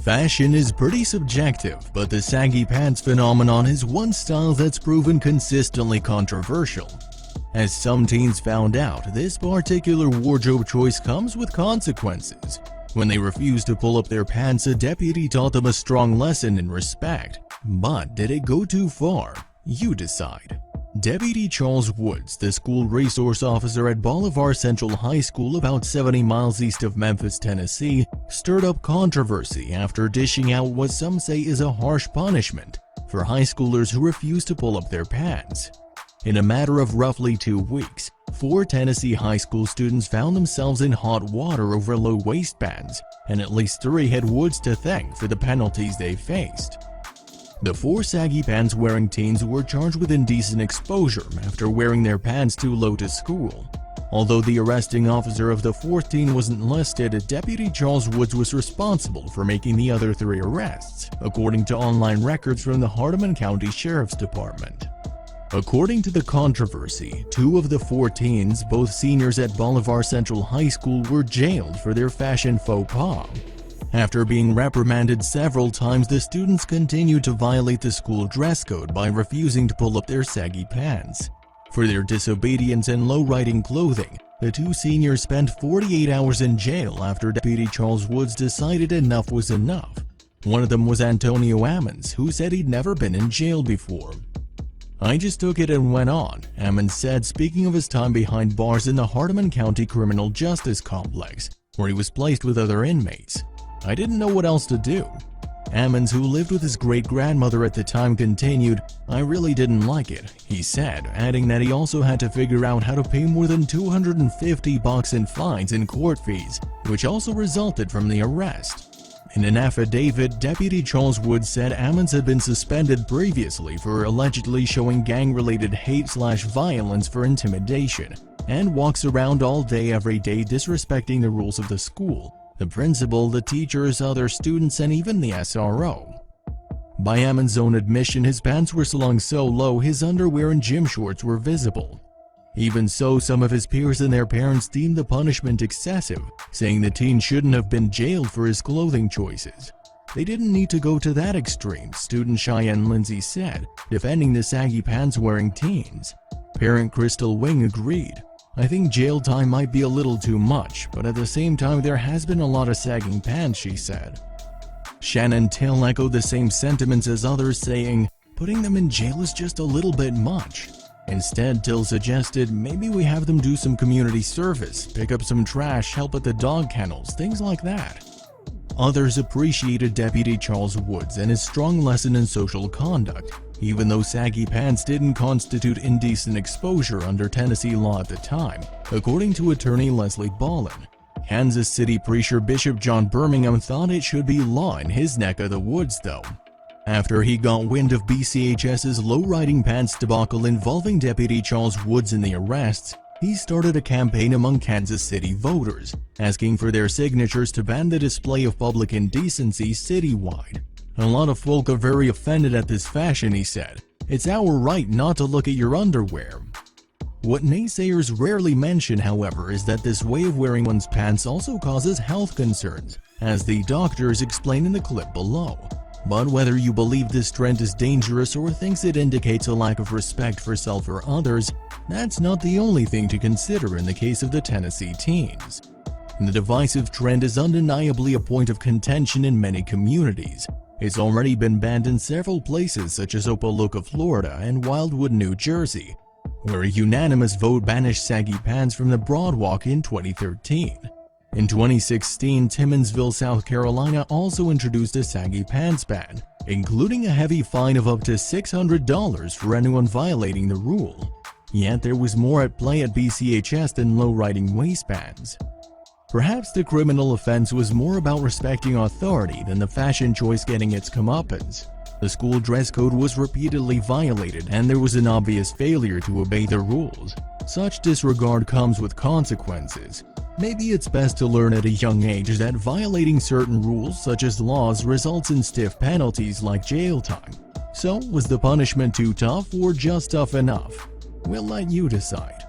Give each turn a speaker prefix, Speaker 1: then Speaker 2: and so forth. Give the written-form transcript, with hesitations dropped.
Speaker 1: Fashion is pretty subjective, but the saggy pants phenomenon is one style that's proven consistently controversial. As some teens found out, this particular wardrobe choice comes with consequences. When they refused to pull up their pants, a deputy taught them a strong lesson in respect. But did it go too far? You decide. Deputy Charles Woods, the school resource officer at Bolivar Central High School about 70 miles east of Memphis, Tennessee, stirred up controversy after dishing out what some say is a harsh punishment for high schoolers who refuse to pull up their pants. In a matter of roughly 2 weeks, 4 Tennessee high school students found themselves in hot water over low waistbands, and at least 3 had Woods to thank for the penalties they faced. The 4 saggy pants-wearing teens were charged with indecent exposure after wearing their pants too low to school. Although the arresting officer of the 4th teen wasn't listed, Deputy Charles Woods was responsible for making the other 3 arrests, according to online records from the Hardeman County Sheriff's Department. According to the controversy, 2 of the 4 teens, both seniors at Bolivar Central High School, were jailed for their fashion faux pas. After being reprimanded several times, the students continued to violate the school dress code by refusing to pull up their saggy pants. For their disobedience and low-riding clothing, the 2 seniors spent 48 hours in jail after Deputy Charles Woods decided enough was enough. One of them was Antonio Ammons, who said he'd never been in jail before. "I just took it and went on," Ammons said, speaking of his time behind bars in the Hardeman County Criminal Justice Complex, where he was placed with other inmates. "I didn't know what else to do." Ammons, who lived with his great-grandmother at the time, continued, "I really didn't like it," he said, adding that he also had to figure out how to pay more than $250 in fines and court fees, which also resulted from the arrest. In an affidavit, Deputy Charles Woods said Ammons had been suspended previously for allegedly showing gang-related hate/violence for intimidation, and walks around all day every day disrespecting the rules of the school, the principal, the teachers, other students, and even the SRO. By Ammons' own admission, his pants were slung so low his underwear and gym shorts were visible. Even so, some of his peers and their parents deemed the punishment excessive, saying the teen shouldn't have been jailed for his clothing choices. "They didn't need to go to that extreme," student Cheyenne Lindsay said, defending the saggy pants-wearing teens. Parent Crystal Wing agreed. "I think jail time might be a little too much, but at the same time there has been a lot of sagging pants," she said. Shannon Till echoed the same sentiments as others, saying, "Putting them in jail is just a little bit much." Instead, Till suggested maybe we have them do some community service, pick up some trash, help at the dog kennels, things like that. Others appreciated Deputy Charles Woods and his strong lesson in social conduct, even though saggy pants didn't constitute indecent exposure under Tennessee law at the time, according to attorney Leslie Ballin. Kansas City Preacher Bishop John Birmingham thought it should be law in his neck of the woods, though. After he got wind of BCHS's low-riding pants debacle involving Deputy Charles Woods in the arrests, he started a campaign among Kansas City voters, asking for their signatures to ban the display of public indecency citywide. "A lot of folk are very offended at this fashion," he said. "It's our right not to look at your underwear." What naysayers rarely mention, however, is that this way of wearing one's pants also causes health concerns, as the doctors explain in the clip below. But whether you believe this trend is dangerous or thinks it indicates a lack of respect for self or others, that's not the only thing to consider in the case of the Tennessee teens. The divisive trend is undeniably a point of contention in many communities. It's already been banned in several places such as Opa-locka, Florida and Wildwood, New Jersey, where a unanimous vote banished saggy pants from the Broadwalk in 2013. In 2016, Timmonsville, South Carolina also introduced a saggy pants ban, including a heavy fine of up to $600 for anyone violating the rule. Yet there was more at play at BCHS than low-riding waistbands. Perhaps the criminal offense was more about respecting authority than the fashion choice getting its comeuppance. The school dress code was repeatedly violated and there was an obvious failure to obey the rules. Such disregard comes with consequences. Maybe it's best to learn at a young age that violating certain rules such as laws results in stiff penalties like jail time. So, was the punishment too tough or just tough enough? We'll let you decide.